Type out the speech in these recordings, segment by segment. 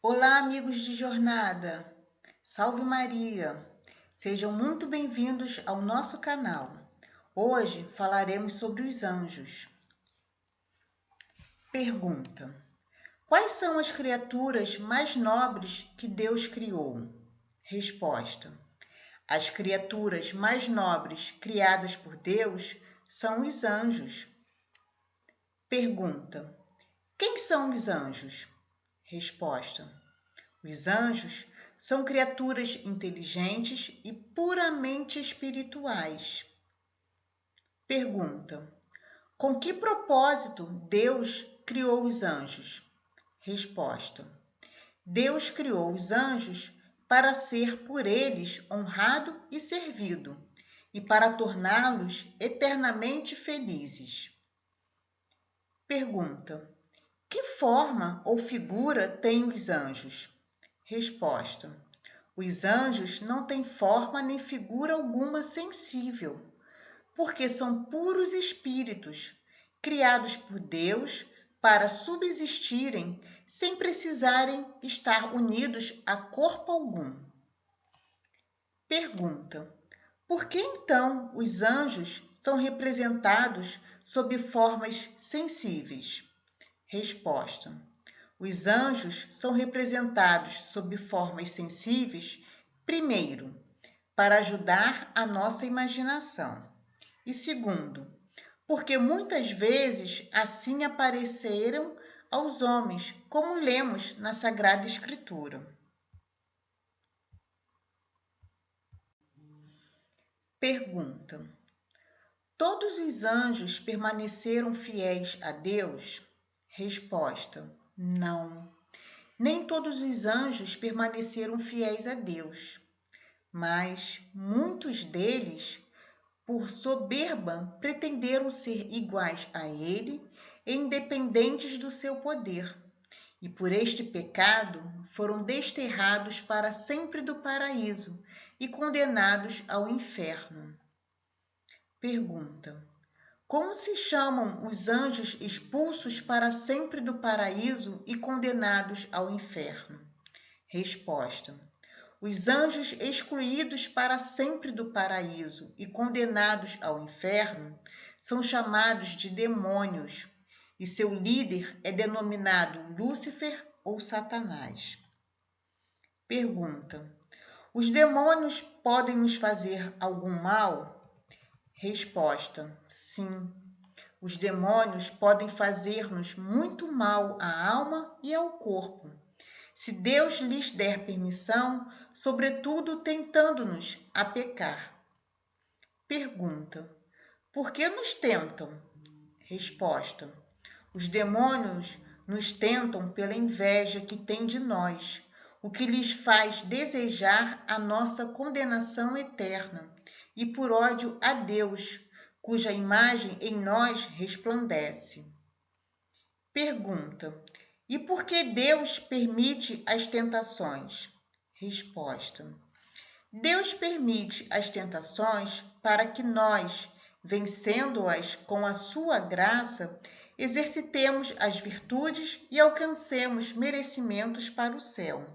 Olá, amigos de jornada! Salve Maria! Sejam muito bem-vindos ao nosso canal. Hoje falaremos sobre os anjos. Pergunta: quais são as criaturas mais nobres que Deus criou? Resposta: as criaturas mais nobres criadas por Deus são os anjos. Pergunta: quem são os anjos? Resposta: os anjos são criaturas inteligentes e puramente espirituais. Pergunta: com que propósito Deus criou os anjos? Resposta: Deus criou os anjos para ser por eles honrado e servido, e para torná-los eternamente felizes. Pergunta: que forma ou figura têm os anjos? Resposta: os anjos não têm forma nem figura alguma sensível, porque são puros espíritos, criados por Deus para subsistirem sem precisarem estar unidos a corpo algum. Pergunta: por que então os anjos são representados sob formas sensíveis? Resposta: os anjos são representados sob formas sensíveis, primeiro, para ajudar a nossa imaginação, e segundo, porque muitas vezes assim apareceram aos homens, como lemos na Sagrada Escritura. Pergunta: todos os anjos permaneceram fiéis a Deus? Resposta: não. Nem todos os anjos permaneceram fiéis a Deus, mas muitos deles, por soberba, pretenderam ser iguais a ele e independentes do seu poder, e por este pecado foram desterrados para sempre do paraíso e condenados ao inferno. Pergunta: como se chamam os anjos expulsos para sempre do paraíso e condenados ao inferno? Resposta: os anjos excluídos para sempre do paraíso e condenados ao inferno são chamados de demônios, e seu líder é denominado Lúcifer ou Satanás. Pergunta: os demônios podem nos fazer algum mal? Resposta: sim. Os demônios podem fazer-nos muito mal à alma e ao corpo, se Deus lhes der permissão, sobretudo tentando-nos a pecar. Pergunta: por que nos tentam? Resposta: os demônios nos tentam pela inveja que têm de nós, o que lhes faz desejar a nossa condenação eterna, e por ódio a Deus, cuja imagem em nós resplandece. Pergunta: e por que Deus permite as tentações? Resposta: Deus permite as tentações para que nós, vencendo-as com a sua graça, exercitemos as virtudes e alcancemos merecimentos para o céu.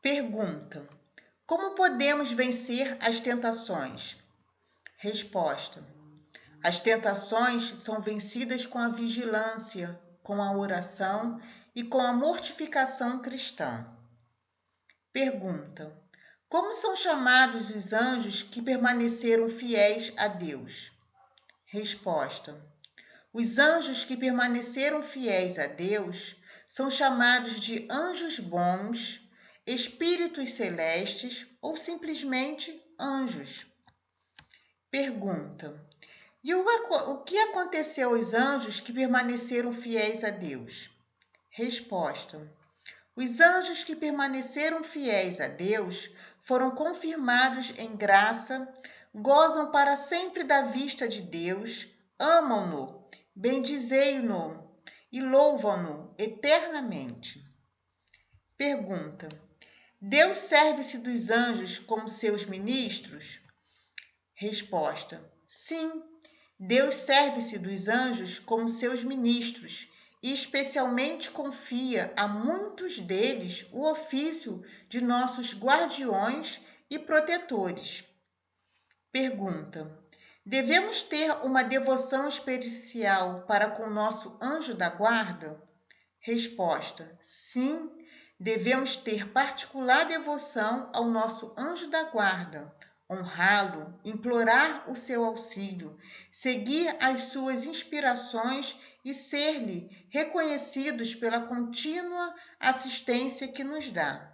Pergunta: como podemos vencer as tentações? Resposta: as tentações são vencidas com a vigilância, com a oração e com a mortificação cristã. Pergunta: como são chamados os anjos que permaneceram fiéis a Deus? Resposta: os anjos que permaneceram fiéis a Deus são chamados de anjos bons, espíritos celestes ou simplesmente anjos. Pergunta: e o que aconteceu aos anjos que permaneceram fiéis a Deus? Resposta: os anjos que permaneceram fiéis a Deus foram confirmados em graça, gozam para sempre da vista de Deus, amam-no, bendizei-no e louvam-no eternamente. Pergunta: Deus serve-se dos anjos como seus ministros? Resposta: sim. Deus serve-se dos anjos como seus ministros e especialmente confia a muitos deles o ofício de nossos guardiões e protetores. Pergunta: devemos ter uma devoção especial para com nosso anjo da guarda? Resposta: sim, devemos ter particular devoção ao nosso anjo da guarda, honrá-lo, implorar o seu auxílio, seguir as suas inspirações e ser-lhe reconhecidos pela contínua assistência que nos dá.